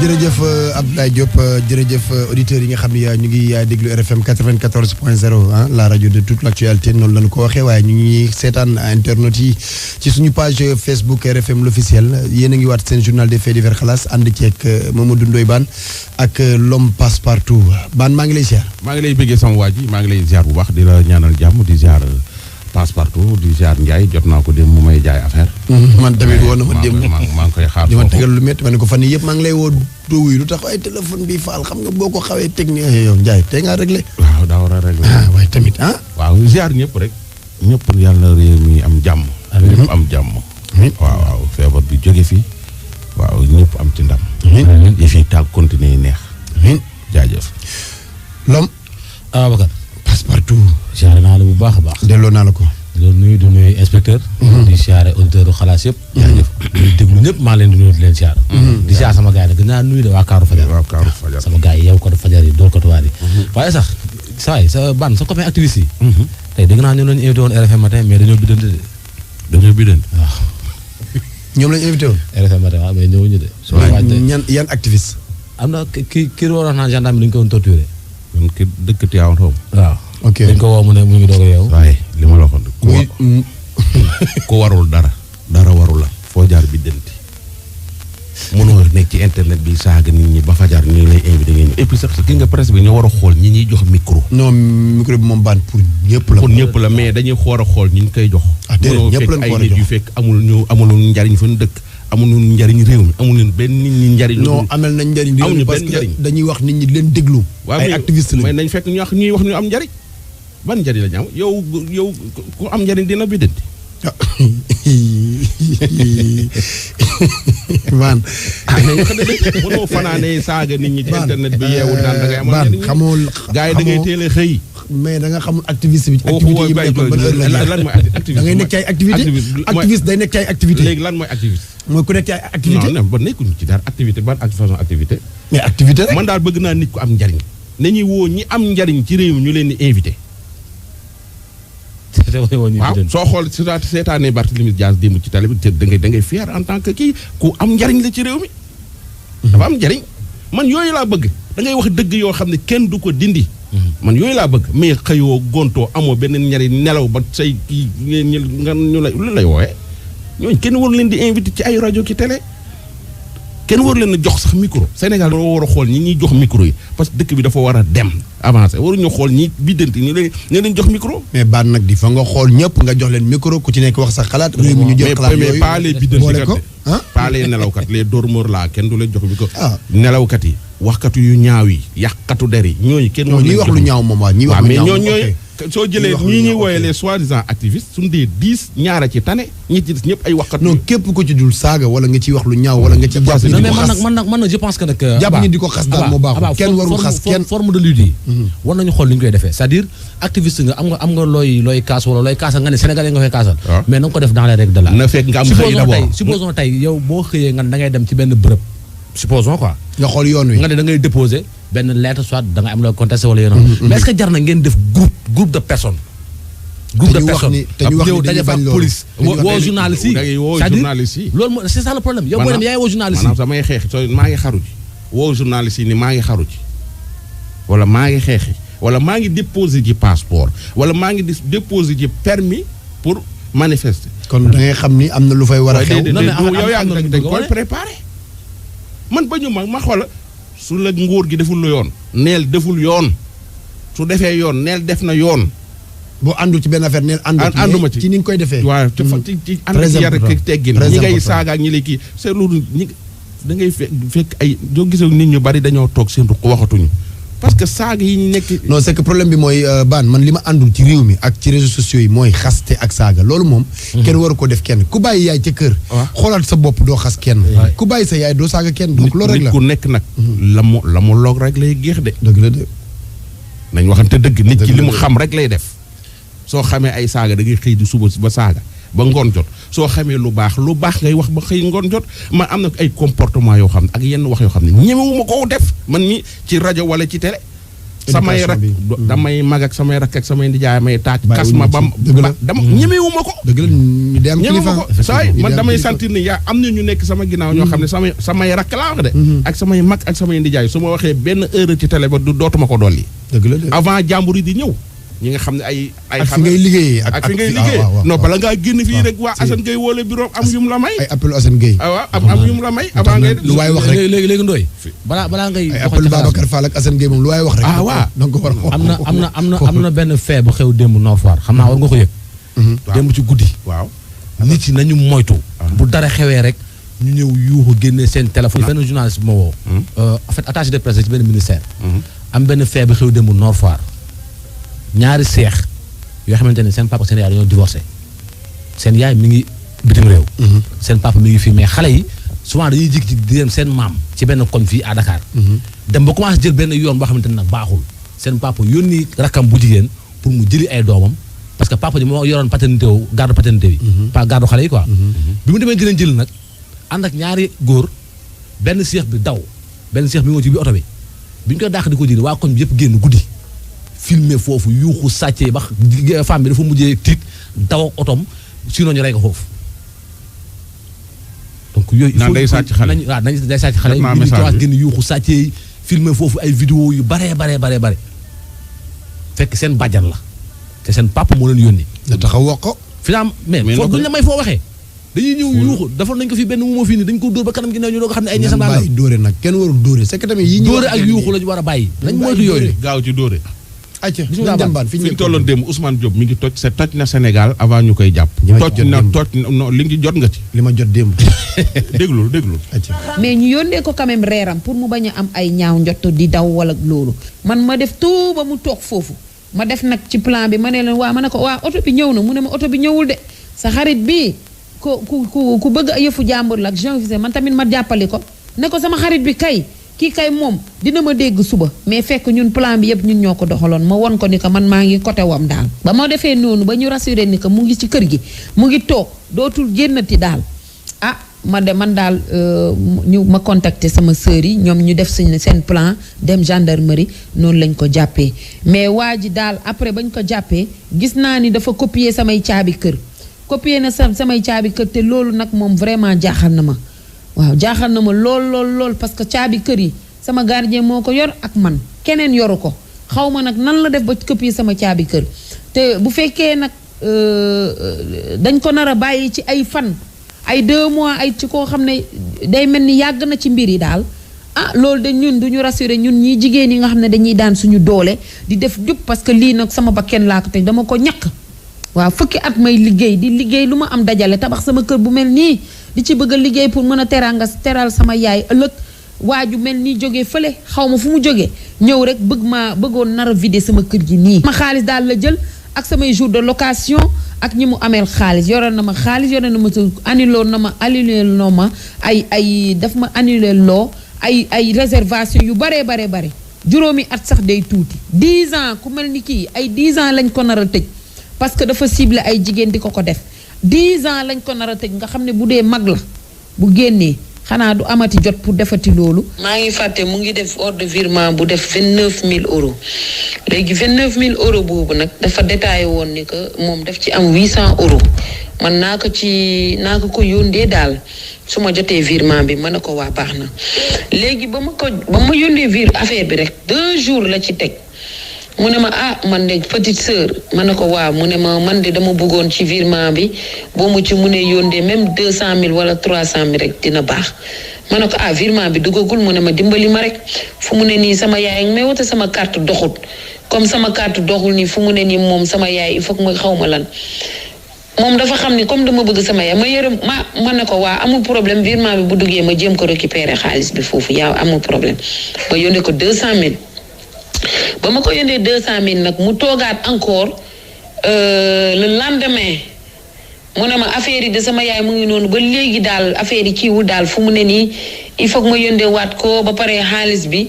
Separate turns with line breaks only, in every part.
jërëjëf Abdoulaye Diop jërëjëf auditeurs yi nga xam ne ñu ngi déglu RFM 94.0 ah la rajo de toute l'actualité noonu la ñu ko waxee waaye ñu ngi seetaan internet yi ci suñu page Facebook RFM l'officiel yéen a ngi waat seen journal des faits divers xalaas ànd ceeg Mamadou Ndoye Bane ak l'homme passe partout Bane maa ngi lay ziar.
maa ngi lay bëggee sama waa ji maa ngi lay ziar bu baax di la ñaanal jàmm di ziar passe partout di ziar Ndiaye jot naa ko dem mu may jaay affaire.
man tamit woon na ma dem
maa ngi koy xaar
di ma tegal lu métti ma ne ko fan yii yëpp maa ngi lay woo doo wuyu lu tax ay téléphone bi faal xam nga boo ko xawee technique yow Ndiaye tey ngaa réglé.
waaw daa war a réglé.
waaye tamit ah.
waaw ziar ñëpp rek. ñëpp yàlla réew mi am jàmm. ñëpp am jàmm. waaw feebar bi jóge fi waaw ñëpp am ci ndam. yi fi taag continuer neex. jaajëf.
Lom.
Ababacar.
Passepartout.
siyaare naa la bu baax a baax.
delloo naa la ko.
di nuyu inspecteur. di siyaare auditeur xalaas yëpp. jaajëf di déglu ñëpp maa leen di nuyu di leen siyaare. di siyaare sama gars yi gën naa nuyu de waa Kaaru Fajar.
waaw Kaaru Fajar
sama gars yi yow ko fajar yi door ko tuwaat yi. waaye sax sa ban sa copain activiste yi. tey dégg naa ñu lañu invité woon RFM matin mais dañoo bidante de.
dañoo bidante
waaw.
ñoom lañu invité woon.
RFM matin waaw mais ñëwuñu de.
yan activiste.
am na kii waroon naa gendarme dañu ko woon torturé.
man ki dëkk Tivaouane xaw
waaw.
ok
dañ ko woo mu ne mu ngi doog a yeewu.
waaye li ma la waxoon ku warul dara warul la foo jaar bi denti mënoo nekk ci internet bi saaga nit ñi ba fajar ñu lay invité ngeen ñëw et puis sax ki nga presse bi ñoo war a xool ñi ñuy jox micro.
non micro bi moom Bane pour ñëpp la.
pour ñëpp la mais dañuy xool a xool ñi ñu koy jox.
ah déedéet ñëpp lañ ko war a jox
mënoo fekk ay nit yu fekk amul njariñ fa ñu dëkk amul njariñ réew mi amul benn nit ñi njariñ.
non amel nañ njariñ réew mi parce que dañuy wax nit ñi leen déglu. ay activiste lañ
mais nañ fekk ñuy wax ñu am njariñ ban njariñ la ñu am yow ku am njariñ dina biddanti.
Bane.
mënoo fanaanee saaga nit ñi ci internet bi yeewul naan da ngay amoon njariñ.
Bane xamoo
gars yi da ngay teel a xëy.
mais da nga xamul activiste bi. activité yi mu nekkoon ban heure la
lan mooy activiste
da ngay nekk ci ay activité activiste day nekk ci ay activité
léegi lan mooy activiste.
mooy ku nekk ci ay activité
non ba nekkuñu ci dara activité ban façon activité.
mais activité rek.
man daal bëgg naa nit ku am njariñ. nañuy woo ñi am njariñ ci réew mi ñu leen di invité. waaw soo xool seetaanee Barthélémy Dias démb ci télé bi da ngay fier en tant que kii ku am njariñ la ci réew mi. dafa am njariñ man yooyu laa bëgg da ngay wax dëgg yoo xam ne kenn du ko dindi. man yooyu laa bëgg mais xëyoo gontoo amoo benn njariñ nelaw ba say kii ñu lay wooyee ñooñu kenn waru leen di invité ci ay rajo ki télé kenn waru leen a jox sax micro. Sénégal dañoo war a xool ñi ñuy jox micro yi parce que dëkk bi dafa war a dem avancé waruñu xool ñi biddanti ñu leen jox micro.
mais Bane nag di fa nga xool ñëpp nga jox leen micro ku ci nekk wax sa xalaat. réew mi ñu jël xalaat yooyu
mais pas les biddanti kat pas les nelawkat les dormeurs là kenn du leen jox micro. nelawkat yi waxkatu yu ñaaw yi yàqkatu der yi ñooñu kenn waru leen
ñuy wax lu ñaaw moom waaw ñuy wax lu ñaaw
mais ñooñu soo jëlee ñii ñuy wooyee les soi-disant activistes suñu dee 10 ñaara ci tane ñi ci des ñëpp ay waxkat.
non képp ko ci dul saaga wala nga ciy wax lu ñaaw wala nga ci jàpp ni di ko xas
man nag je pense que nag
jàpp ni di ko xas daal moo baaxul kenn warul xas kenn
forme de lutte yi war nañu xool li ñu koy defee c'est-à-dire activiste nga am nga looy kaas wala looy kaasal nga ne sénégalais nga koy kaasal mais na nga ko def dans les règles de l'art.
na fekk nga am xëy d'abord
supposons tey yow boo xëyee nga da ngay dem ci benn bërëb supposons quoi
nga xool yoon wi
nga ne da ngay déposer benn lettre soit da ngay am looy contesté wala yoon mais est-ce que jar na ngeen def groupe de personnes groupe de personnes
te ñu wax ni dañu bañ loolu
police woo journaliste yi c'est-à-dire loolu c'est ça le problème yow boo dem yaay woo journaliste yi
maanaam samay xeex soo maa ngi xaru ji woo journaliste yi ni maa ngi xaru ji wala maa ngi xeexi wala maa ngi déposé ji passeport wala maa ngi déposé ji permis pour manifester.
kon da ngay xam ni am na lu fay war a xew.
yow yaa ngi dañ koy préparé man ba ñu ma xoola su la nguur gi deful lu yoon neel deful yoon su defee yoon neel def na yoon.
boo àndul ci benn affaire neel
ànduma ci
ni nga koy defee.
waaw ci ànd ci yar ak teggin ñi ngay saaga ak ñi lay kii c'est loolu ñi da ngay fekk ay doo gisee nit ñu bari dañoo toog seen ruq waxatuñu parce que saaga yi ñu nekk.
non c'est que problème bi mooy Bane man li ma àndul ci réew mi ak ci réseaux sociaux yi mooy xaste ak saaga loolu moom. kenn waru ko def kenn ku bàyyi yaay ca kër. xoolal sa bopp doo xas kenn. ku bàyyi sa yaay doo saaga kenn. donc loolu rek la
nit ku nekk nag. la mu loog rek lay géex de.
dëgg la de.
nañ waxante dëgg nit ki li mu xam rek lay def. soo xamee ay saaga da ngay xëy di suba ba saaga ba ngoon jot soo xamee lu baax ngay wax ba xëy ngoon jot man am na ay comportement yoo xam ne ak yenn wax yoo xam ne ñemewuma koo def man mi ci rajo wala ci télé samay rak damay mag ak samay rak ak samay ndijaay may taaj kas ma bam dama ñemewuma ko
dëgg la ñu dem kilifa
saay man damay sentir ni yaa am na ñu nekk sama ginnaaw ñoo xam ne samay rak laa wax de ak samay mag ak samay ndijaay su ma waxee benn heure ci télé ba du dootuma ko dolli
dëgg la
avant jàmbur yi di ñëw ñi nga xam ne ay
fi ngay liggéeyee
ak fi ngay liggéey non bala ngaa génn fii rek waa Assane Gueye woole bureau am yum la may
ay appel Assane Gueye
waaw am yum la may avant ngay
lu waay wax rek
léegi ndooy balaa ngay
ay appel Babacar Fall ak Assane Gueye moom lu waay wax rek
waaw
donc war
am na benn fee bu xew démb Nord Foire xam naa war nga ko yëg démb ci guddi
waaw
nit yi nañu moytu bu dara xewee rek ñu ñëw yuuxu génne seen téléphone benn journaliste bi ma woo en fait attaché de presse ci benn ministère am benn fee bu xew démb Nord Foire ñaari seex yoo xamante ne seen papa seen yaay dañoo divorcé seen yaay mi ngi bitim réew seen papa mi ngi fii mais xale yi souvent dañuy jig ci di dem seen maam ci benn koñ fii à Dakar dem ba commencé jël benn yoon boo xamante ne nag baaxul seen papa yónni rakkam bu jigéen pour mu jëli ay doomam parce que papa ji moo yoroon paternité wu garde paternité bi pas garde xale yi quoi bi mu demee gën a jël nag ànd ak ñaari góor benn seex bi daw benn seex bi moo ci bi oto bi bi ñu koy dàq di ko jëli waa koñ bi yëpp génn guddi filmé foofu yuuxu sàccee ba femme bi dafa mujjee tiit daw ak otom sinon ñu rey ko foofu donc yooyu
naan day sàcc xale
waaw day sàcc xale ñu commencé génn yuuxu sàccee filmé foofu ay vidéo yu bare fekk seen bàjjan la te seen papa moo leen yónni
na taxaw wax ko
finalement mais foofu duñ la may foo waxee dañuy ñëw yuuxu dafa nañ ko fi benn mu fii nii dañ ko dóor ba kanam gi ñu doo ko xam ne ay ñesam
bàyyi dóore nag kenn warul dóore c'est que tamit yi
dóore ak yuuxu lañu war a bàyyi nañ moytu yooyu
gaaw ci dóore
acca
fi ñu tolloon démb Ousmane Diop mi ngi toj na Sénégal avant ñu koy jàpp toj na li ngi jot nga ci
li ma jot démb
déglul
mais ñu yónnee ko quand même reeram pour mu bañ a am ay ñaaw njott di daw wala loolu man ma def tout ba mu toog foofu ma def nag ci plan bi ma ne leen waa ma ne ko waa oto bi ñëw na mu ne ma oto bi ñëwul de sa xarit bi ku bëgg yëfu jàmbur la ak Jean Vissé man tamit ma jàppali ko ne ko sama xarit bi kay kii kay moom dina ma dégg suba mais fekk ñun plan bi yëpp ñun ñoo ko doxaloon ma won ko ni ko man maa ngi côté wam daal ba ma defee noonu ba ñu rassuré ni que mu ngi ci kër gi mu ngi toog dootul génnati daal man daal ma contacté sama sœur yi ñoom ñu def seen plan dem gendarmerie noonu lañ ko jàppee mais waa ji daal après bañ ko jàppee gis naa ni dafa copier samay caabi kër copier na samay caabi kër te loolu nag moom vraiment jaaxal na ma waaw jaaxal na ma lool parce que caabi kër yi sama gardien moo ko yor ak man keneen yoru ko xaw ma nag nan la def ba copier sama caabi kër te bu fekkee nag dañ ko nar a bàyyi ci ay fan ay 2 mois ay ci koo xam ne day mel ni yàgg na ci mbir yi daal loolu de ñun duñu rassuré ñun ñii jigéen yi nga xam ne dañuy daan suñu doole di def jub parce que lii nag sama bakken laa ko teg dama ko ñàkk waaw fukki at may liggéey di liggéey lu ma am dajale tabax sama kër bu mel nii di ci bëgg a liggéey pour mën a teral sama yaay ëllëg waa ju mel nii jógee fële xaw ma fu mu jógee ñëw rek bëggoon nar a vider sama kër gi nii ma xaalis daal la jël ak samay jour de location ak ñi mu ameel xaalis yore na ma xaalis yore na ma annulé noo ma ay daf ma annulé loo ay réservation yu bare juróomi at sax day tuuti 10 ans ku mel ni kii ay 10 ans lañ ko nar a tëj parce que dafa ciblé ay jigéen di ko def 10 ans lañ ko nar a tëj nga xam ne bu dee mag la bu génnee xanaa du amati jot pour defati loolu. maa ngi fàtte mu ngi def ordre de virement bu def 29000 euros léegi 29000 euros boobu nag dafa détaillé woon ni que moom daf ci am 800 euros man naa ko yóndee daal su ma jotee virement bi mën na ko waa baax na léegi ba ma yóndee affaire bi rek 2 jours la ci teg. mu ne ma man de petite sœur ma ne ko waaw mu ne ma man de dama bëggoon ci virement bi boo mu ci mu ne yóndee même 200000 wala 300000 rek dina baax ma ne ko virement bi duggagul mu ne ma dimbali ma rek fu mu ne nii sama yaay ak may wote sama carte doxul comme sama carte doxul nii fu mu ne nii moom sama yaay il faut que ma xaw ma lan moom dafa xam ni comme dama bëgg sama yaay ma yërëm ma ne ko waa amul problème virement bi bu duggee ma jéem ko récupérer xaalis bi foofu yaa amul problème ma yóndee ko 200000 ba ma ko yóndee 200000 nag mu toogaat encore le lendemain mu ne ma affaire yi de sama yaay mu ngi noonu ba léegi daal affaire yi kiiwul daal fu mu ne nii il faut que ma yóndee waat ko ba pare xaalis bi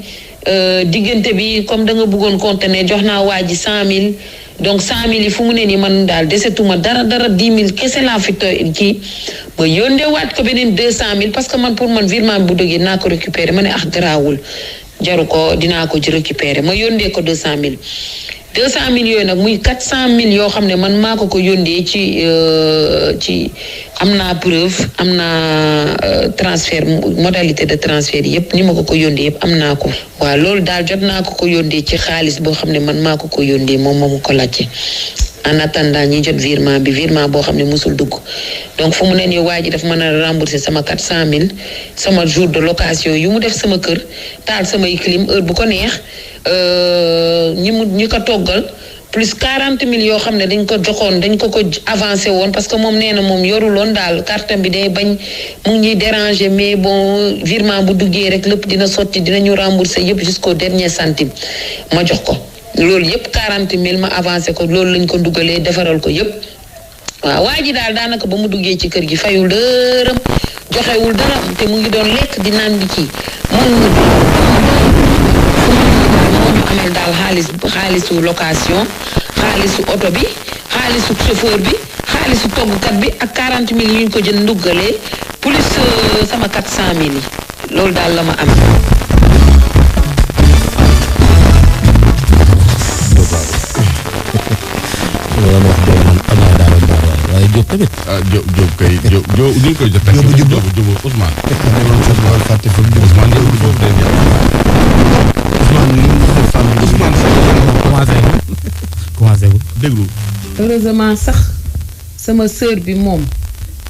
diggante bi comme da nga bëggoon conteneur jox naa waa ji 100000 donc 100000 yi fu mu ne nii man daal desetuma dara 10000 kese laa fi kii ba yóndee waat ko beneen 200000 parce que man pour man virement bi bu dogee naa ko récupérer ma ne garaawul jaru ko dinaa ko récupérer ma yóndee ko 200,000 200,000 yooyu nag muy 400,000 yoo xam ne man maa ko yóndee ci am naa preuve am naa transfert modalité de transfert yëpp ni ma ko yóndee yëpp am naa ko. waaw loolu daal jot naa ko yóndee ci xaalis boo xam ne man maa ko yóndee moom moo ma ko laajte en attendant ñi jot virement boo xam ne musul dugg donc fu mu ne nii waa ji daf mën a rembourser sama 400,000 sama jour de location yu mu def sama kër taal samay clim heure bu ko neex ñi ko toggal plus 40,000 yoo xam ne dañ ko joxoon dañ ko avancé woon parce que moom nee na moom yoruloon daal carte bi day bañ mu ngi ñuy déranger mais bon virement bu duggee rek lépp dina sotti dinañu rembourser yëpp jusqu'au dernier centime ma jox ko. loolu yëpp 40,000 ma avancé ko loolu lañ ko dugalee defaral ko yëpp waaw waa ji daal daanaka ba mu duggee ci kër gi fayul dërëm joxewul dara te mu ngi doon lekk di naan di kii moo ñu amel daal xaalisu location xaalisu oto bi xaalisu chauffeur bi xaalisu toggkat bi ak 40,000 yu ñu ko jënd nduggalee plus sama 400,000 yi loolu daal la ma am.
loolu wax dëgg man am naa daal waaye Diop tamit.
Diop kay Diop ñu ngi koy jot. Diop Ousmane. Ousmane yow Diop day
commencé gu
déglu.
heureusement sax sama sœur bi moom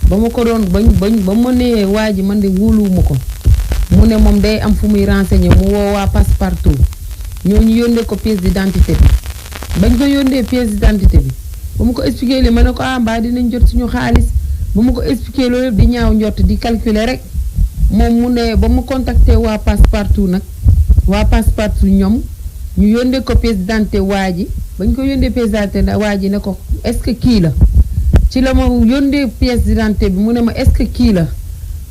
ba ma ko doon ba ma nee waa ji man de wóoluwuma ko mu ne moom day am fu muy renseigner mu woo waa Passepartout ñooñu yónnee ko pièce d'identité bi. bañ ko yónnee pièce d'identité bi ba mu ko expliqué li ma ne ko mbaa dinañ jot suñu xaalis ba mu ko expliqué loolu yëpp di ñaaw njott di calculer rek moom mu ne ba mu contacté waa Passepartout nag waa Passepartout ñoom ñu yónnee ko pièce d'identité waa ji bañ ko yónnee pièce d'identité waa ji ne ko est-ce que kii la ci la ma yónnee pièce d'identité bi mu ne ma est-ce que kii la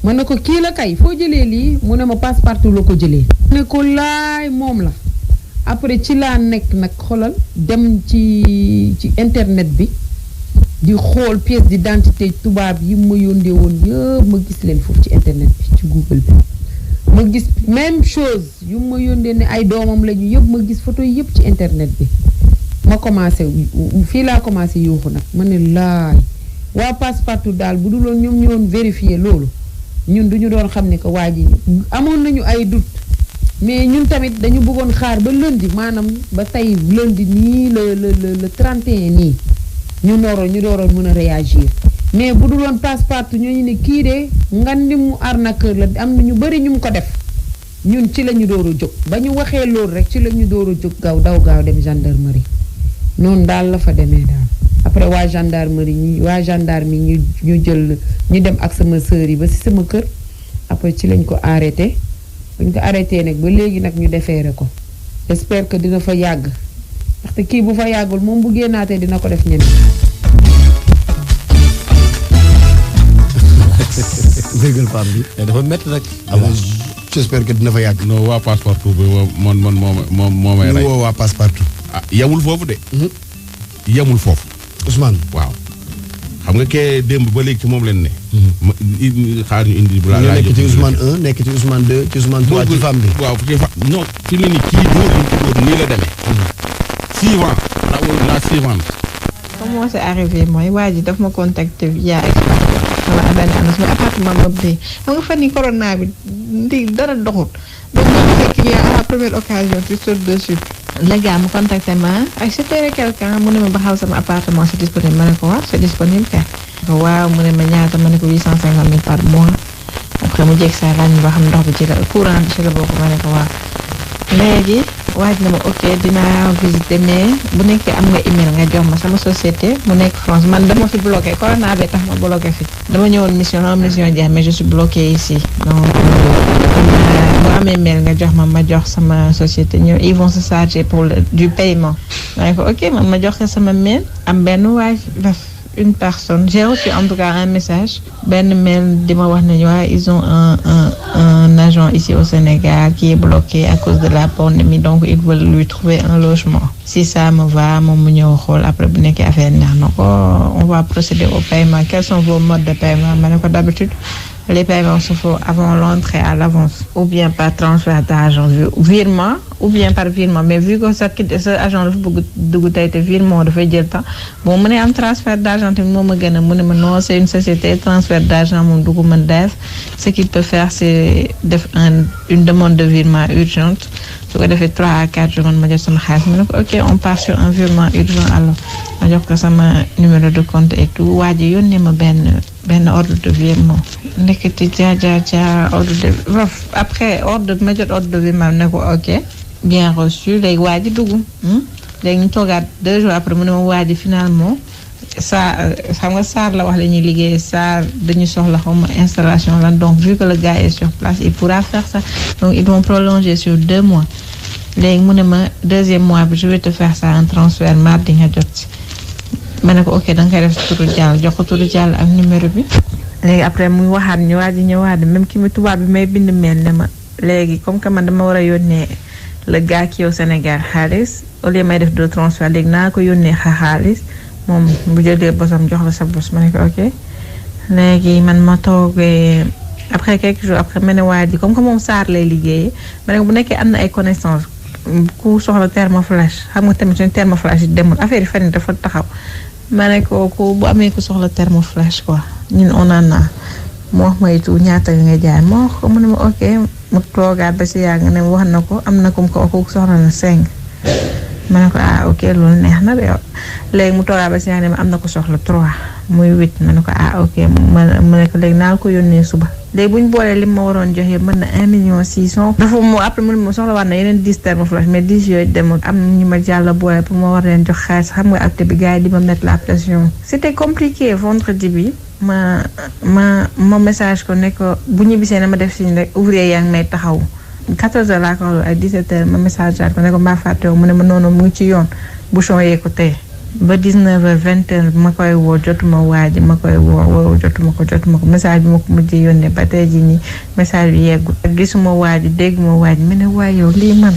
ma ne ko kii la kay foo jëlee lii mu ne ma Passepartout la ko jëlee ne ko laay moom la après ci laa nekk nag xoolal dem ci internet bi di xool pièce d'identité tubaab yi ma yóndee woon yëpp ma gis leen foofu ci internet bi ci Google bi ma gis même chose yu ma yóndee ne ay doomam lañu yëpp ma gis photo yëpp ci internet bi ma commencé fii laa commencé yuuxu nag ma ne laay waa Passepartout daal bu duloon ñoom ñu doon vérifier loolu ñun duñu doon xam ne que waa ji amoon nañu ay doute mais ñun tamit dañu bëggoon xaar ba lundi maanaam ba tey lundi nii le 31 nii ñu dooroon mën a réagir mais bu dul woon Passepartout ñooñu ne kii de ngandi mu arnaqueur la am na ñu bëri ñu mu ko def ñun ci la ñu door a jóg ba ñu waxee loolu rek ci la ñu door a jóg gaaw dem gendarmerie noonu daal la fa demee daal après waa gendarmerie ñu jël ñu dem ak sama sœur yi ba ci sama kër après ci lañ ko arrêté. buñ ko arrêté nag ba léegi nag ñu defeere ko j'espère que dina fa yàgg ndaxte kii bu fa yàggul moom bu génnaatee dina ko def ñeneen.
déggal Pape bi.
dafa métti nag.
j'espère que dina fa yàgg.
non waa Passepartout bi moo may rey.
woo waa Passepartout.
yemul foofu de. yemul foofu.
Ousmane
waaw. xam nga kee démb ba léegi ci moom leen ne. xaar ñu indi. balaa laa
nekk ci Ousmane 1 nekk ci Ousmane 2 ci Ousmane 3 ci femme bi.
waaw ci femme non fi mu ne nii kii dóor yi ko dóor nii la demee. suivant la suivante.
comment c'est arrivé mooy waa ji daf ma contacter via wala benn annonce mais appartement boobu de xam nga fan yi corona bi ndi dara doxul donc fekk y a la première occasion tu sautes dessus. le gars mu contacté ma ak c'était quelqu'un mu ne ma ba xaw sama appartement c'est disponible ma ne ko waaw c'est disponible kay. waaw mu ne ma ñaata ma ne ko 850,000 par mois après mu jég saa laaj ba xam ndox bi ci la courant bi ci la bokk ma ne ko waaw léegi waaj na ma ok dinaa visiter mais bu nekkee am nga email nga jox ma sama société mu nekk France man dama fi bloqué corona bi tax ma bloqué fi dama ñëwoon mission jeex mais je suis bloqué ici donc bu amee mail nga jox ma jox sama société ñëw ils vont se charger pour du paiement ma ne ko ok man ma jox ko sama mail am benn waaj une personne j'ai reçu en tout cas un message benn mail di ma wax nañu waaye ils ont un agent ici au Sénégal qui est bloqué à cause de la pandémie donc ils veulent lui trouver un logement si ça me va moom mu ñëw xool après bu nekkee affaire neex na ko on va procéder au paiement quels sont vos modes de paiement ma ne ko d'habitude Les paiements se font avant l'entrée à l'avance, ou bien par transfert d'argent, virement, ou bien par virement. Mais vu que sa agent dafa bëgg dugg tey te virement dafay jël temps bon mu ne am transfert d'argent tamit moom a gën a mu ne ma non c'est une société transfert d'argent moom du ko mën def ce qu'il peut faire c'est def une demande de virement urgente su ko defee 3 à 4 jours ma jot sama xaalis mu ne ko ok on part sur un virement urgent alors ma jox ko sama numéro de compte et tout waa ji yónnee ma benn ordre de virement nekkati ja ordre de après ma jot ordre de virement ne ko ok bien reçu léegi waa ji dugg léegi ñu toogaat 2 jours après mu ne ma waa ji finalement xam nga SAR la wax la ñuy liggéey SAR dañu soxla xawma installation lan donc vu que le gars est sur place il pourra faire ça donc ils vont prolonger sur 2 mois léegi mu ne ma 2e mois bi je vais te faire ça un transfert mardi nga jot ci ma ne ko ok da nga koy def turu jàll jox ko turu jàll ak numéro bi léegi après muy waxaat ñu waa ji ñëwaat même ki mi tubaab bi may bind mail ne ma léegi comme que man dama war a yónnee le gars ki au Sénégal xaalis au lieu may def 2 transferts léegi naa ko yónnee xaalis moom bu jëlee bosam jox la sa bos ma ne ko ok léegi man ma toogee après quelques jours après ma ne waa ji comme que moom SAR lay liggéeyee ma ne ko bu nekkee am na ay connaissances ku soxla thermoflash xam nga tamit suñu thermoflash yi demul affaire yi fan dafa taxaw ma ne ko ku bu amee ku soxla thermoflash quoi ñun on en a moo wax ma itu ñaata nga jaay moo wax ko mu ne ma ok mu toogaat ba si yàgg ne wax na ko am na ko soxla na 5 ma ne ko ah ok loolu neex na de léegi mu toogaat ba si yàgg ne ma am na ko soxla 3 muy 8 ma ne ko ah ok ma ne ko léegi naa ko yónnee suba léegi bu ñu boolee li ma waroon joxe mën na 1 million 600 dafa mu après mu ne ma soxla waat na yeneen 10 thermoflash mais 10 yooyu demul am ñu ma jàll boole pour ma war leen jox xaalis xam nga acte bi gars yi di ma mettre la pression c'était compliqué vendredi bi ma message ko ne ko bu ñu bisee na ma def signe rek ouvrier yaa ngi may taxaw 14h laa ko ay 17h ma message ko ne ko mbaa fàttewu mu ne ma noonu mu ngi ci yoon bouchon yee ko tey ba 19h 20h ma koy woo jotuma waa ji ma koy woo jotuma ko message bi ma ko mujjee yónnee ba tey jii nii message bi yeggul gisuma waa ji dégguma waa ji ma ne waa yow lii man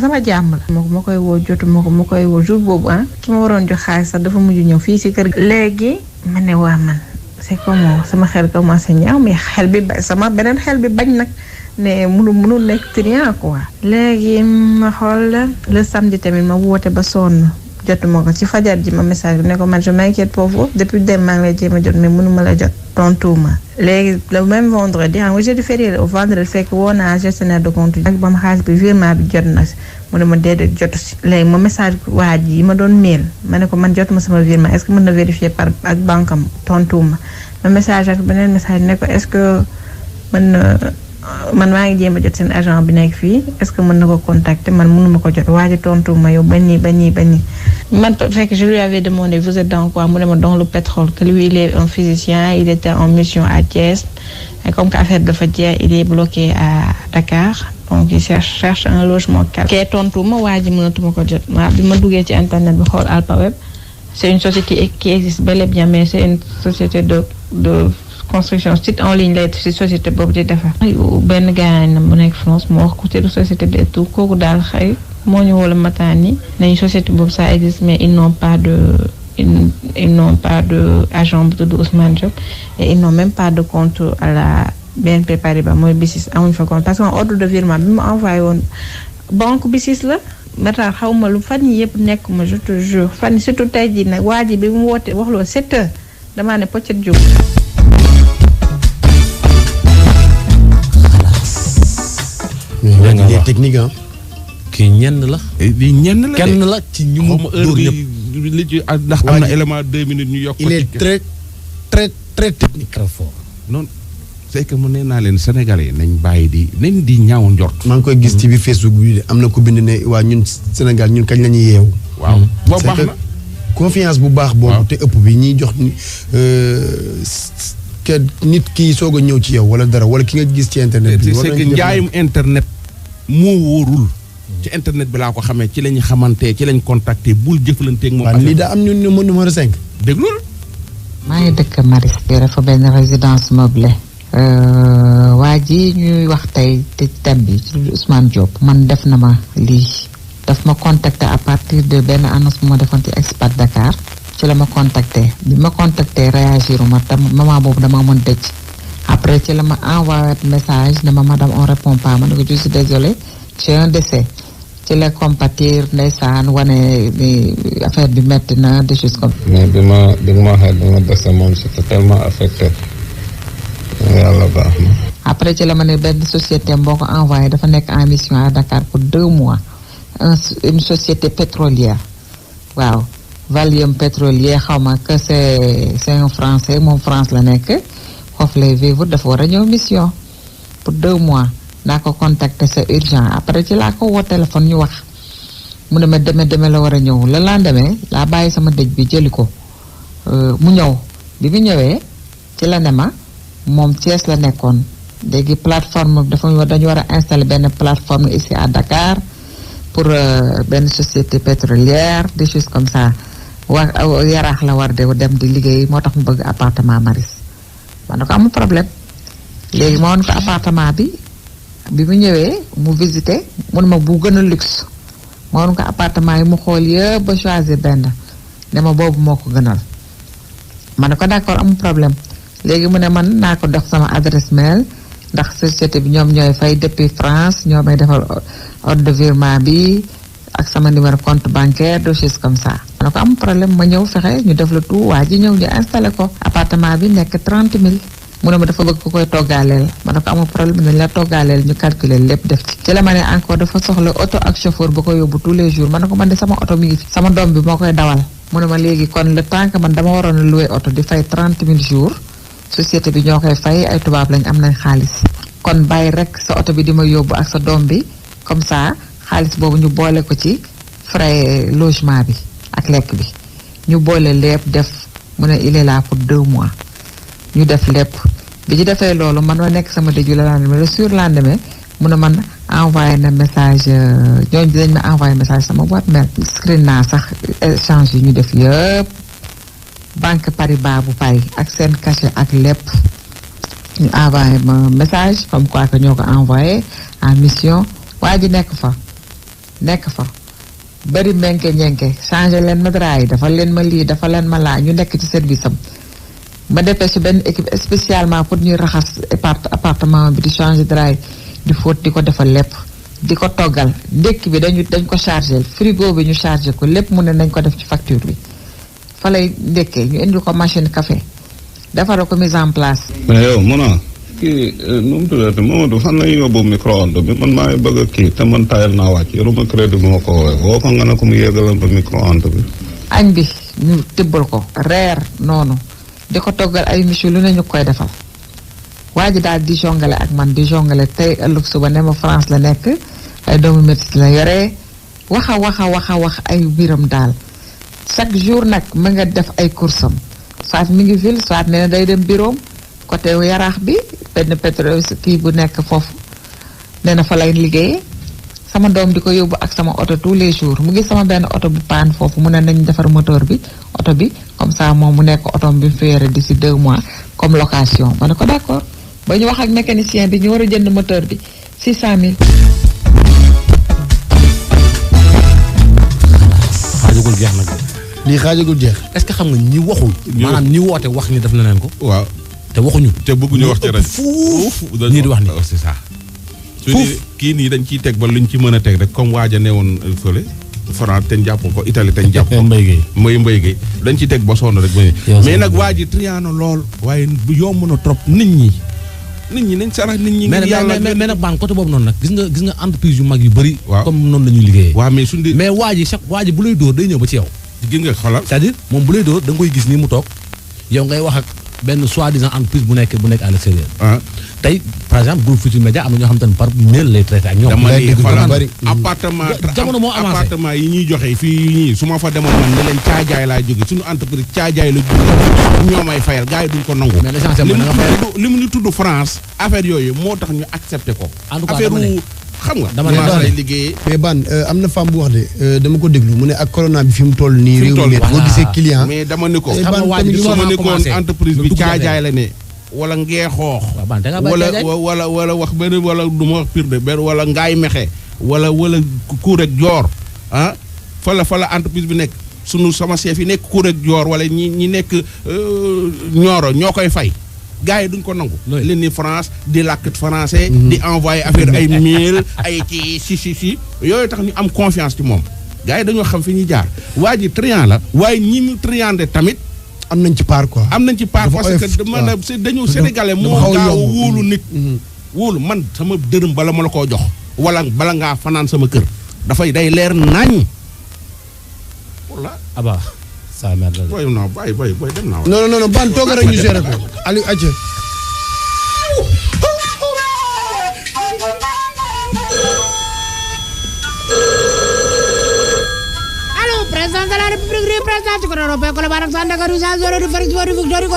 sama jàmm la ma koy woo jotuma ko ma koy woo jour boobu ki ma waroon jox xaalis sax dafa mujj ñëw fii si kër gi léegi ma ne waa man c'est comment sama xel commencé ñaaw mais xel bi sama beneen xel bi bañ nag ne mënul nekk triant quoi léegi ma xool le samedi tamit ma woote ba sonn jotuma ko ci fajar ji ma message bi ne ko man je m'inquiète pour vous depuis dem maa ngi lay jéem a jot mais mënuma la jot tontuwuma léegi le même vendredi xam nga jeudi férié au vendredi fekk woo naa gestionnaire de compte ak ba ma xaalis bi virement bi jot na si mu ne ma déedéet jotu si léegi ma message waa ji yi ma doon mail ma ne ko man jotuma sama virement est-ce que mën na vérifier par ak banque am tontuwuma ma message ak beneen message ne ko est-ce que man maa ngi jéem a jot seen agent bi nekk fii est-ce que mën na ko contacter man mënuma ko jot waa ji tontuwuma yow bañ nii man fekk je lui avais demandé vous êtes dans quoi mu ne ma dans le pétrole que lui il est un physicien il était en mission à Thiès et comme que affaire dafa jeex il est bloqué à Dakar donc il cherche un logement calme. kee tontuwuma waa ji mënatuma ko jot waaw bi ma duggee ci internet bi xool Alpaweb c'est une société qui existe bel et bien mais c'est une société de construction site en ligne lay ci société boobu di defar benn gars na mu nekk France moo wax ko ci société bi et tout kooku daal xëy moo ñu wala mataan ni nañu société boobu ça existe mais ils n'ont pas de agent bu tudd Ousmane Diop et ils n'ont même pas de compte à la BNP Paribas mooy BICIS amuñ fa compte parce que ordre de virement bi ma envoyé woon banque BICIS la mataar xaw ma lu fan yi yëpp nekk ma je te jure fan yi surtout tey jii nag waa ji bi mu woote waxloo 7 heures damaa ne poccet jóg
des techniques
kii ñenn la.
di ñenn la
kenn la ci ñu mu dóor yëpp
li ci ndax am na élément 2 minutes ñu yokk.
il est très technique.
très fort.
non c'est que mu nee naa leen Sénégalais nañ bàyyi nañ di ñaaw njort.
maa ngi koy gis ci biir Facebook bi am na ko bind ne waa ñun Sénégal ñun kañ la ñuy yeewu.
waaw boobu baax na
confiance bu baax boobu te ëpp bi ñuy jox que nit ki soog a ñëw ci yow wala dara wala ki nga gis ci internet bi.
c'est que njaayum internet moo wóorul. ci internet bi laa ko xamee ci lañ xamante ci lañ contacté bul jëflanteeg moom.
waaw lii daa am ñu mën numéro 5.
déglul.
maa ngi dëkk Maris yore fa benn résidence meublée. waa ji ñuy wax tey te thème bi ci Ousmane Diop. man def na ma lii daf ma contacté à partir de benn annonce bu ma defoon ci Expat Dakar ci la ma contacté bi ma contacté réagir ma tam moment boobu dama mën dëj après ci la ma envoyé message ne ma madame on répond pas ma ne ko je suis désolée j'ai un décès ci la compatir ndeysaan wane ni affaire bi metti na des choses comme.
mais bi nga ma waxee bi nga dese moom c'était tellement affecté yàlla baax na.
après ci la ma ne benn société boo ko envoyé dafa nekk en mission à Dakar pour 2 mois une société pétrolière waaw Valium pétrolier xaw ma que c'est un français moom France la nekk foofu lay vivre dafa war a ñëw mission pour 2 mois. naa ko contacter c'est urgent après ci laa ko woo téléphone ñu wax mu ne ma deme la war a ñëw la lendemain laa bàyyi sama dëj bi jëli ko mu ñëw bi mu ñëwee ci la ne ma moom Thiès la nekkoon léegi plateforme dañu war a installer benn plateforme ici à Dakar pour benn société pétrolière des choses comme ça yaraax la war de dem di liggéey moo tax mu bëgg appartement Maris man na ko amul problème léegi ma woon ko appartement bi mu ñëwee mu visité mu ne ma bu gën a luxe ma woon ko appartement yi mu xool yëpp ba choisir benn ne ma boobu moo ko gënal ma ne ko d'accord amul problème léegi mu ne man naa ko dox sama adresse mail ndax société bi ñoom ñooy fay depuis France ñoo may defal ordre de virement bi ak sama numéro compte bancaire des choses comme ça ma ne ko amul problème ma ñëw fexe ñu def la tout waa ji ñëw ñu installé ko appartement bi nekk 30 000 mu ne ma dafa bëgg ku koy toggaaleel ma ne ko amul problème dañ la toggaaleel ñu calculer lépp def ci la ma ne encore dafa soxla oto ak chauffeur ba ko yóbbu tous les jours ma ne ko man de sama oto mi ngi fi sama doom bi moo koy dawal mu ne ma léegi kon le temps que man dama waroon a louer oto di fay 30 000 jours société bi ñoo koy fay ay tubaab lañ am nañ xaalis kon bàyyi rek sa oto bi di ma yóbbu ak sa doom bi comme ça xaalis boobu ñu boole ko ci frais logement bi ak lekk bi ñu boole lépp def mu ne il est là pour 2 mois ñu def lépp bi ci defee loolu man ma nekk sama dëju la lendemain le surlendemain mu ne man envoyé na message ñooñu dinañ ma envoyé message sama boîte mail screen naa sax échange yi ñu def yëpp banque Paribas bu Paris ak seen cachet ak lépp ñu envoyé ma message comme quoi que ñoo ko envoyé en mission waa ji nekk fa bari menke ñenke changé leen ma dara yi dafa leen ma lii dafa leen ma laa ñu nekk ci service am ma dépêché benn équipe spécialement pour ñuy raxas appartement bi di changer dara di fóot di ko defal lépp di ko toggal ndékki bi dañ ko chargé frigo bi ñu chargé ko lépp mu ne nañ ko def ci facture bi fa lay ndékkee ñu indi ko machine café defara ko mise en place.
mais yow mun kii nu mu tuddati Mamadou fan la ñuy yóbbu micro-ondes bi man maa ngi bëgg a kii te man tayal naa wàcc yoruma crédit bi ma ko woo ko nga ne ko mu yéegalal ba micro-ondes bi.
añ bi ñu tibbal ko reer noonu. di ko toggal ay monsieur lu ne ñu koy defal waa ji daal di jongale ak man di jongale tey ëllëg suba ne ma France la nekk ay doomu métis la yore wax ay biram daal chaque jour nag ma nga def ay coursam soit mi ngi ville soit nee na day dem bureau côté yaraax bi benn pétrole kii bu nekk foofu nee na fa lay liggéeyee sama doom di ko yóbbu ak sama oto tous les jours mu ngi sama benn oto bu paan foofu mu ne nañ defar moteur bi oto bi comme ça moom mu nekk oto bi mu fi yore d'ici 2 mois comme location ma ne ko d'accord ba ñu wax ak mécanicien bi ñu war a jënd moteur bi 600 000.
xaajagul jeex nag.
lii xaajagul jeex.
est-ce que xam nga ñi waxul. maanaam ñi woote wax ni def na leen ko.
waaw
te waxuñu.
te bëgguñu wax ci rajo
fuuf ñii di wax ni
c'est ça. kii nii dañ ciy teg ba luñ ci mën a teg rek comme waaja ne woon fële France te ñu jàpp ko Italie te ñu jàpp ko Mbaye Guèye dañ ciy teg ba sonn rek mais nag waa ji triano lool waaye yomb na trop nit ñi nañ sarax nit ñi ngir yàlla
mais nag baan côté boobu noonu nag gis nga entreprise yu mag yu bëri
waaw
comme noonu la ñuy liggéeyee
waaw mais suñu
mais waa ji bu lay dóor day ñëw ba ci yow
gis nga xoolal
c'est-à-dire moom bu lay dóor da nga koy gis nii mu toog yow ngay wax ak benn soi-disant entreprise bu nekk à l'extérieur tey par exemple groupe Futurs Médias am na ñoo xam te ne par mail lay traité ak ñoom.
dama ni xoolal
jamono moo avancé
appartement yi ñuy joxe fii ñii su ma fa demoon man ne leen caajaay laa jóge suñu entreprise caajaay la jóge ñoo may fayal gars yi duñ ko nangu.
mais l'essentiel mooy nga fayal
li mu ñu tudd France affaire yooyu moo tax ñu accepté ko.
en tout cas
affaire xam nga.
dama ne
lay liggéeyee.
mais ban am na femme bu wax de dama ko déglu mu ne ak corona bi fi mu toll nii. réew mi boo gisee client.
mais dama ni ko.
xam nga waa ji
su ma nekkoon entreprise bi caajaay la ne. wala ngee xoox. wala wax benn wala du ma wax pire de benn wala ngaay mexe. wala kuur ak joor ah fa la entreprise bi nekk sama chef yi nekk kuur ak joor wala ñi nekk ñooro ñoo koy fay gars yi duñ ko nangu. leen ni France di làkk français. di envoyer affaire ay mail ay si yooyu tax ñu am confiance ci moom. gars yi dañoo xam fi ñuy jaar waa ji triant la waaye ñi mu triandé tamit.
am nañ ci part quoi.
am nañ ci part parce que dañu sénégalais moo gaaw wóolu nit. wóolu man sama dërëm bala ma la koo jox. wala bala ngaa fanaan sama kër. dafay day leer nañ. wala
Aba. saa merde la
booy non booy dem naa.
non ban toog rek ñu gérer ko Aliou Adja.
Président de la République, représentant ci Cour européenne, collaboration Dakar, zone de Victoire,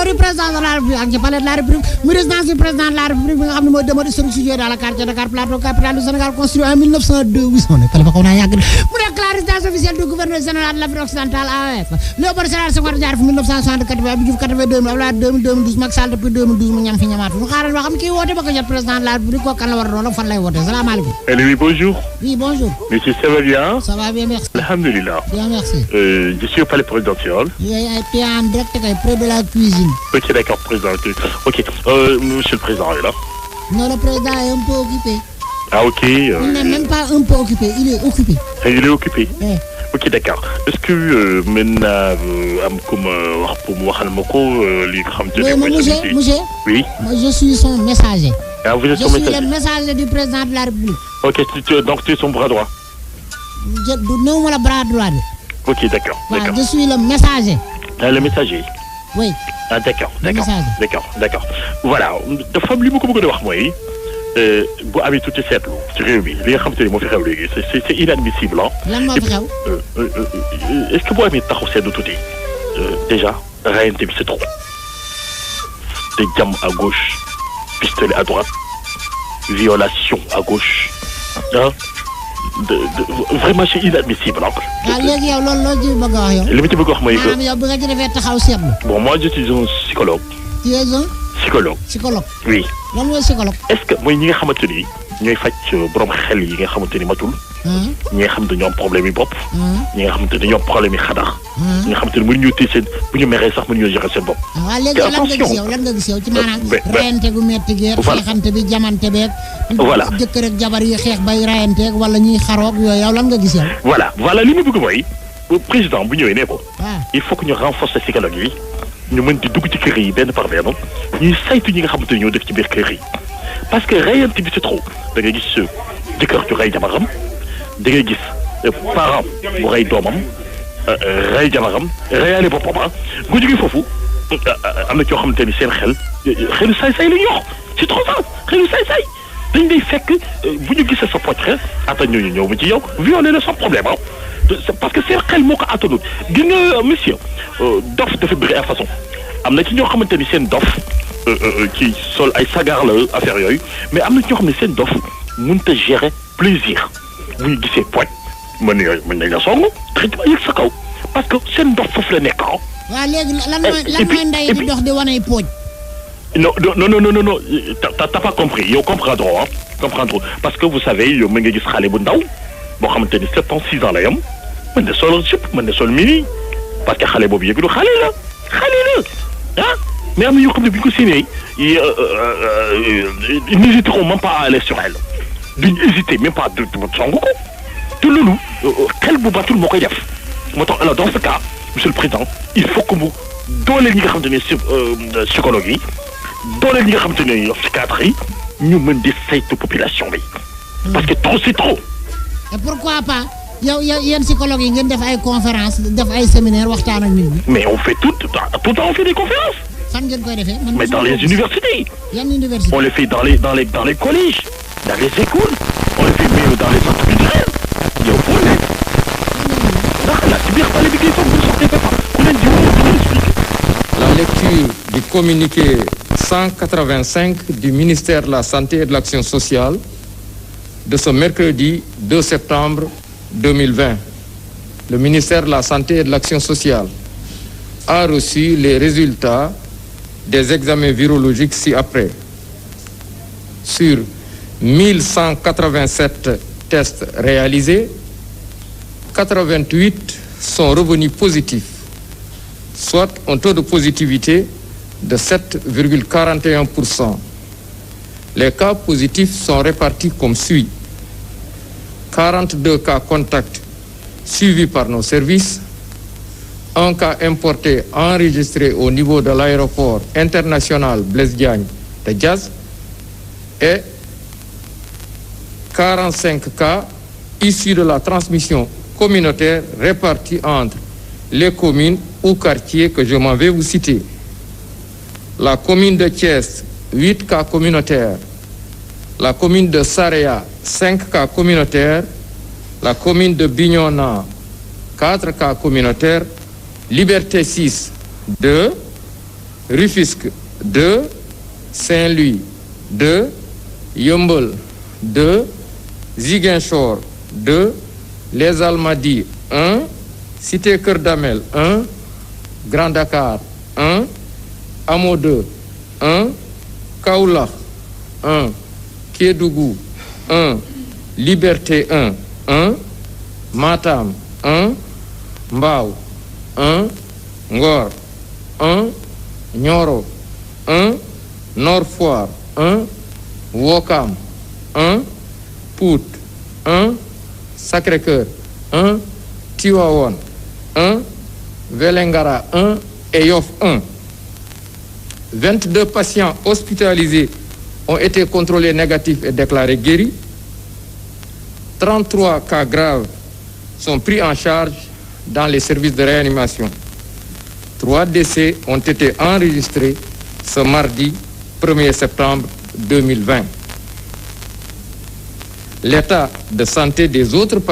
représentant de la République, ak ci palais de la République, mu résidence du président de la République bi nga xam ne mooy demeure historique située dans le quartier Dakar Plateau, capitale du Sénégal, construit en 1902. Oui, son école ba xaw naa yàgg mu nekk la résidence officielle du gouverneur général de l'Afrique occidentale AOF. Léopold Sédar Senghor jaar fi 1964 Abdou Diouf 82 Abdoulaye 2012 Macky Sall depuis 2012 mu ñam fi ñamaat fi ñu xaaral ba xam kii woote ba ko jot président de la République kooku kan la war a doon ak fan lay woote. Salaamaaleykum.
Oui, bonjour.
Oui, bonjour.
Monsieur, ça va bien?
Ça va bien, merci.
Alhamdulillah.
Bien, merci.
Je suis au palais présidentiel.
Tu es en direct près de la cuisine.
Ok, d'accord, président. Ok, monsieur le président est là.
Non, le président est un peu occupé.
Ah, ok.
Il n'est même pas un peu occupé, il est occupé.
Il est occupé.
Oui.
Ok, d'accord. Est-ce que maintenant, pour me waxal ma ko li nga xam te ne mooy
monsieur.
Oui.
Moi, je suis son messager.
Ah, vous êtes son messager.
Je suis le messager du président de la République.
Ok, donc tu es son bras droit.
Non, le bras droit.
Ok, d'accord.
Voilà, je suis le messager.
Ah, le messager.
Oui.
Ah, d'accord. D'accord. Voilà, dafa am li ma ko bëgg a wax mooy bu amee tuuti seetlu ci réew mi li nga xam te ne moo fi xew léegi c'est inadmissible ah.
lan moo fi xew.
est-ce que boo amee taxaw seetlu tuuti déjà rayante bi c'est trop te jam à gauche pistolet à droite violation à gauche ah vraiment c'est inadmissible ah.
waaw léegi yow loolu loo ci bëgg a wax yow.
li ma ci bëgg a wax mooy que
maanaam yow bi nga ci defee taxaw seetlu.
bon moi je suis un psychologue.
tu es un.
psychologue. Oui.
lan mooy psychologue.
est-ce que mooy ñi nga xamante ni ñooy faj borom xel yi nga xamante ni matul. ñi nga xam ne dañoo am problème yi bopp. ñi nga xamante ni dañoo am problème yi xadax. ñi nga xamante ni mënuñoo téye seen bu ñu meree sax mënuñoo joxe seen bopp.
waaw léegi lan nga gis yow ci maanaam. rayante gu metti geer. xeexante bi jamante beeg.
voilà
jëkkër ak jabar yi xeex bay rayanteeg wala ñuy xaroog yooyu yow lan nga gis yow.
voilà li ma bëgg mooy président bu ñëwee ne ko. il faut que ñu renforcer psychologue yi. ñu mën di dugg ci kër yi benn par benn ñuy saytu ñi nga xamante ni ñoo def ci biir kër yi parce que rayante bi c'est trop da ngay gis jëkkër ju rey jabaram da ngay gis parent bu rey doomam rey jabaram reyaale boppam gu jógee foofu am na coo xamante ni seen xelu saay-saay la ñu wax c'est trop ça xelu saay-saay dañ lay fekk bu ñu gisee sa portrait ata ñooñu ñëw ba ci yow violé la sans problème parce que seen xel moo ko attanul gis nga monsieur dof dafa bëri ay façon am na ci ñoo xamante ni seen dof ci sol ay sagar la affaire yooyu mais am na ci ñoo xam ne seen dof mënut a gérer plaisir bu ñu gisee pooj mën nañ la song directement yëg sa kaw parce que seen dof foofu la nekk ah.
waaw léegi lan mooy ndey di dox di wanay pooj.
non t'as pas compris yow comprendre parce que vous savez yow mën nga gis xale bu ndaw boo xamante ni 7 ans 6 ans la yam mën na sol jupe mën na sol mini parce que xale boobu yëglu xale la ah mais am na yoo xam ne bu ñu ko séenee ils n'hésiteront même pas à aller sur elle duñ hésiter même pas de song ko te loolu xel bu batul moo koy def moo tax alors dans ce cas monsieur le président il faut que mu dooleel ñi nga xamante ne psychologue yi dooleel ñi nga xamante ne psychiatre yi ñu mën di saytu population bi parce que trop c'est trop.
et pourquoi pas yéen psychologue yi ngeen def ay conférence def ay séminaire waxtaan ak nit ñi.
mais on fait tout le temps on fait des conférences.
fan ngeen koy defee.
mais dans les universités.
yan université.
on les fait dans les collèges dans les écoles on les fait même dans les centres culturels yow foo nekk ndax la ci biir xale bi kay foog ñu sortee pas ku leen di expliquer.
La lecture du communiqué 185 du ministère de la Santé et de l'Action sociale de ce mercredi 2 septembre 2020. Le ministère de la Santé et de l'Action sociale a reçu les résultats des examens virologiques ci-après. Sur 1187 tests réalisés, 88 sont revenus positifs, soit un taux de positivité de 7,41%. Les cas positifs sont répartis comme suit. 42 cas contacts suivis par nos services, un cas importé enregistré au niveau de l'aéroport international Blaise Diagne de Diass et 45 cas issus de la transmission communautaire répartis entre les communes ou quartiers que je m'en vais vous citer. La commune de Thiès, 8 cas communautaires. La commune de Saraya, 5 cas communautaires. La commune de Bignona, 4 cas communautaires. Liberté 6, 2. Rufisque, 2. Saint-Louis, 2. Yeumbeul, 2. Ziguinchor, 2. Les Almadies, 1. Cité Keur Damel, 1. Grand Dakar, 1. Hamo 2, 1. Kaolack, 1. Kédougou, 1. Liberté 1, 1. Matam, 1. Mbao, 1. Ngor, 1. Nioro, 1. Nord Foire, 1. Ouakam, 1. Pout, 1. Sacré-Cœur, 1. Tivaouane, 1. Vélingara, 1. et Yoff 1. 22 patients hospitalisés ont été contrôlés négatifs et déclarés guéris. 33 cas graves sont pris en charge dans les services de réanimation. 3 décès ont été enregistrés ce mardi 1er septembre 2020. L'état de santé des autres